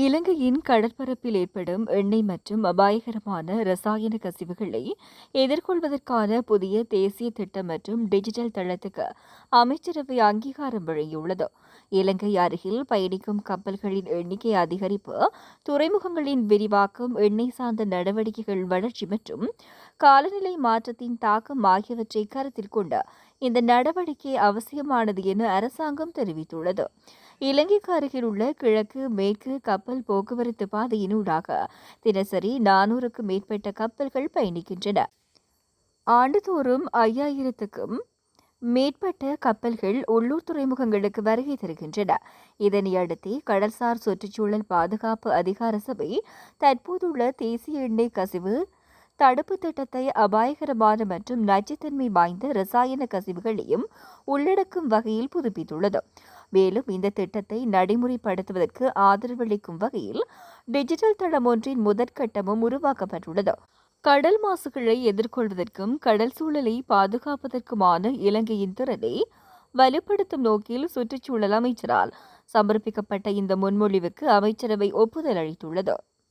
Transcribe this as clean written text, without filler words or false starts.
இலங்கையின் கடற்பரப்பில் ஏற்படும் எண்ணெய் மற்றும் அபாயகரமான ரசாயன கசிவுகளை எதிர்கொள்வதற்கான புதிய தேசிய திட்டம் மற்றும் டிஜிட்டல் தளத்துக்கு அமைச்சரவை அங்கீகாரம் வழங்கியுள்ளது. இலங்கை அருகில் பயணிக்கும் கப்பல்களின் எண்ணிக்கை அதிகரிப்பு, துறைமுகங்களின் விரிவாக்கம், எண்ணெய் சார்ந்த நடவடிக்கைகள் வளர்ச்சி மற்றும் காலநிலை மாற்றத்தின் தாக்கம் ஆகியவற்றை கருத்தில் கொண்டு இந்த நடவடிக்கை அவசியமானது என அரசாங்கம் தெரிவித்துள்ளது. இலங்கைக்கு அருகில் உள்ள கிழக்கு மேற்கு கப்பல் போக்குவரத்து பாதையினூடாக தினசரி 400க்கும் மேற்பட்ட கப்பல்கள் பயணிக்கின்றன. ஆண்டுதோறும் 5000க்கும் மேற்பட்ட கப்பல்கள் உள்ளூர் துறைமுகங்களுக்கு வருகை தருகின்றன. இதனையடுத்து கடல்சார் சுற்றுச்சூழல் பாதுகாப்பு அதிகார சபை தற்போதுள்ள தேசிய எண்ணெய் கசிவு தடுப்பு திட்டத்தை அபாயகரமான மற்றும் நச்சுத்தன்மை வாய்ந்த ரசாயன கசிவுகளையும் உள்ளடக்கும் வகையில் புதுப்பித்துள்ளது. மேலும் இந்த திட்டத்தை நடைமுறைப்படுத்துவதற்கு ஆதரவளிக்கும் வகையில் டிஜிட்டல் தளம் ஒன்றின் முதற்கட்டமும் உருவாக்கப்பட்டுள்ளது. கடல் மாசுகளை எதிர்கொள்வதற்கும் கடல் சூழலை பாதுகாப்பதற்குமான இலங்கையின் திறனை வலுப்படுத்தும் நோக்கில் சுற்றுச்சூழல் அமைச்சரால் சமர்ப்பிக்கப்பட்ட இந்த முன்மொழிவுக்கு அமைச்சரவை ஒப்புதல் அளித்துள்ளது.